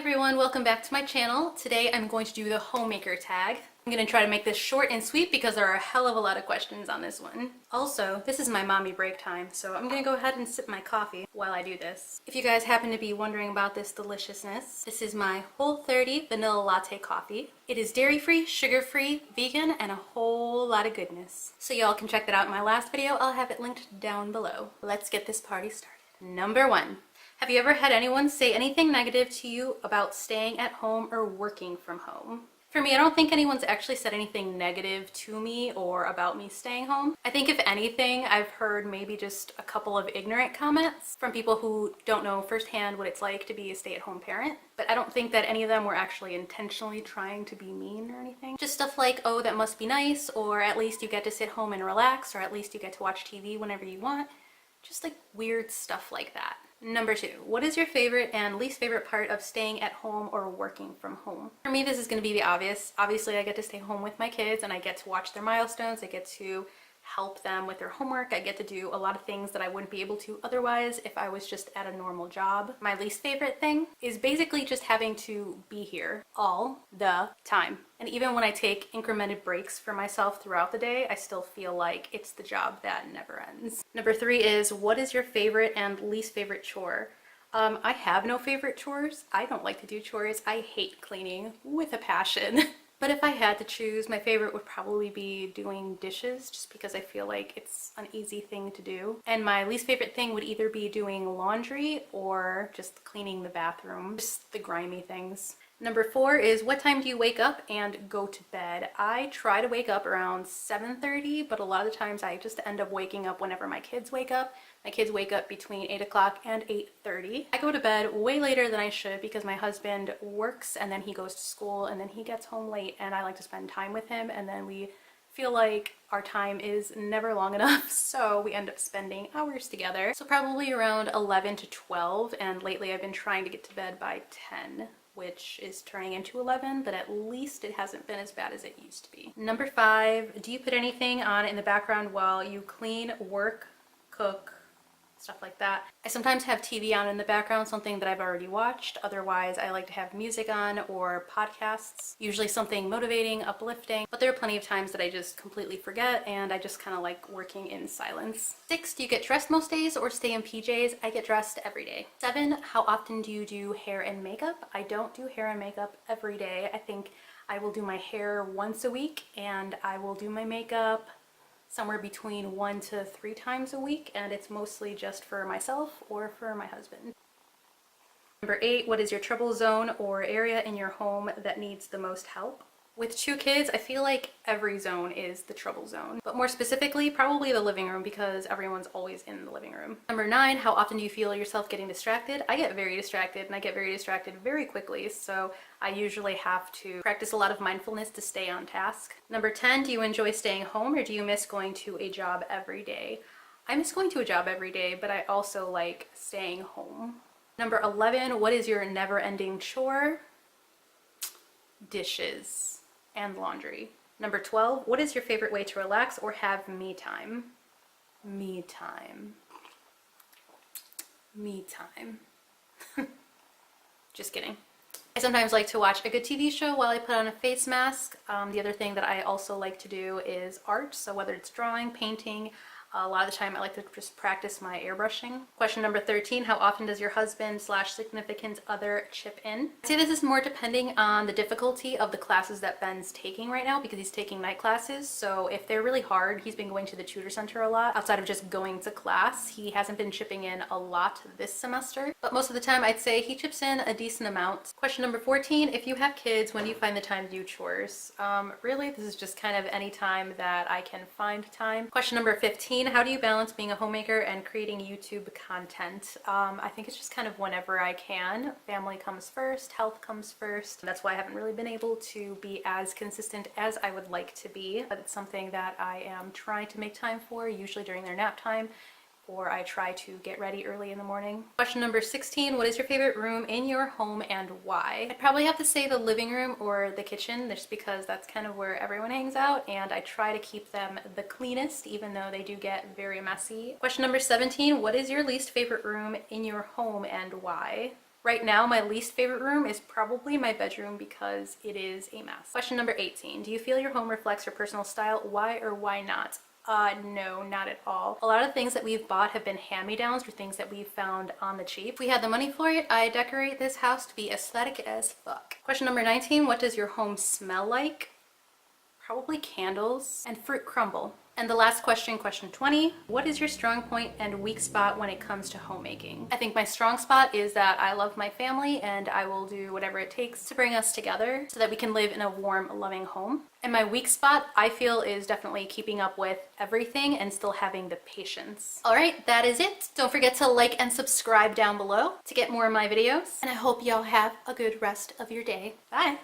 everyone, welcome back to my channel. Today I'm going to do the homemaker tag. I'm going to try to make this short and sweet because there are a hell of a lot of questions on this one. Also, this is my mommy break time, so I'm going to go ahead and sip my coffee while I do this. If you guys happen to be wondering about this deliciousness, this is my Whole30 vanilla latte coffee. It is dairy-free, sugar-free, vegan, and a whole lot of goodness. So y'all can check that out in my last video. I'll have it linked down below. Let's get this party started. Number 1. Have you ever had anyone say anything negative to you about staying at home or working from home? For me, I don't think anyone's actually said anything negative to me or about me staying home. I think if anything, I've heard maybe just a couple of ignorant comments from people who don't know firsthand what it's like to be a stay-at-home parent. But I don't think that any of them were actually intentionally trying to be mean or anything. Just stuff like, oh, that must be nice, or at least you get to sit home and relax, or at least you get to watch TV whenever you want. Just like weird stuff like that. Number 2, what is your favorite and least favorite part of staying at home or working from home? For me, this is going to be the obvious. Obviously, I get to stay home with my kids and I get to watch their milestones. I get to help them with their homework. I get to do a lot of things that I wouldn't be able to otherwise if I was just at a normal job. My least favorite thing is basically just having to be here all the time. And even when I take incremented breaks for myself throughout the day, I still feel like it's the job that never ends. Number 3 is, what is your favorite and least favorite chore? I have no favorite chores. I don't like to do chores. I hate cleaning with a passion. But if I had to choose, my favorite would probably be doing dishes, just because I feel like it's an easy thing to do. And my least favorite thing would either be doing laundry or just cleaning the bathroom, just the grimy things. Number 4 is, what time do you wake up and go to bed? I try to wake up around 7:30, but a lot of the times I just end up waking up whenever my kids wake up. My kids wake up between 8 o'clock and 8:30. I go to bed way later than I should because my husband works and then he goes to school and then he gets home late, and I like to spend time with him, and then we feel like our time is never long enough, so we end up spending hours together. So probably around 11 to 12, and lately I've been trying to get to bed by 10. Which is turning into 11, but at least it hasn't been as bad as it used to be. Number 5, do you put anything on in the background while you clean, work, cook, stuff like that? I sometimes have TV on in the background, something that I've already watched. Otherwise, I like to have music on or podcasts, usually something motivating, uplifting. But there are plenty of times that I just completely forget and I just kind of like working in silence. 6, do you get dressed most days or stay in PJs? I get dressed every day. 7, how often do you do hair and makeup? I don't do hair and makeup every day. I think I will do my hair once a week and I will do my makeup somewhere between 1 to 3 times a week, and it's mostly just for myself or for my husband. Number 8, what is your trouble zone or area in your home that needs the most help? With 2 kids, I feel like every zone is the trouble zone, but more specifically, probably the living room because everyone's always in the living room. Number 9, how often do you feel yourself getting distracted? I get very distracted, and I get very distracted very quickly, so I usually have to practice a lot of mindfulness to stay on task. Number 10, do you enjoy staying home or do you miss going to a job every day? I miss going to a job every day, but I also like staying home. Number 11, what is your never-ending chore? Dishes and laundry. Number 12, what is your favorite way to relax or have me time? Me time. Me time. Just kidding. I sometimes like to watch a good TV show while I put on a face mask. The other thing that I also like to do is art, so whether it's drawing, painting, a lot of the time I like to just practice my airbrushing. Question number 13, how often does your husband/significant other chip in? I'd say this is more depending on the difficulty of the classes that Ben's taking right now because he's taking night classes. So if they're really hard, he's been going to the tutor center a lot. Outside of just going to class, he hasn't been chipping in a lot this semester. But most of the time I'd say he chips in a decent amount. Question number 14, if you have kids, when do you find the time to do chores? Really, this is just kind of any time that I can find time. Question number 15, how do you balance being a homemaker and creating YouTube content? I think it's just kind of whenever I can. Family comes first, health comes first. That's why I haven't really been able to be as consistent as I would like to be, but it's something that I am trying to make time for, usually during their nap time, or I try to get ready early in the morning. Question number 16, what is your favorite room in your home and why? I'd probably have to say the living room or the kitchen, just because that's kind of where everyone hangs out, and I try to keep them the cleanest, even though they do get very messy. Question number 17, what is your least favorite room in your home and why? Right now, my least favorite room is probably my bedroom because it is a mess. Question number 18. Do you feel your home reflects your personal style? Why or why not? No, not at all. A lot of things that we've bought have been hand-me-downs or things that we've found on the cheap. If we had the money for it, I'd decorate this house to be aesthetic as fuck. Question number 19. What does your home smell like? Probably candles and fruit crumble. And the last question, question 20, what is your strong point and weak spot when it comes to homemaking? I think my strong spot is that I love my family and I will do whatever it takes to bring us together so that we can live in a warm, loving home. And my weak spot, I feel, is definitely keeping up with everything and still having the patience. All right, that is it. Don't forget to like and subscribe down below to get more of my videos. And I hope y'all have a good rest of your day. Bye.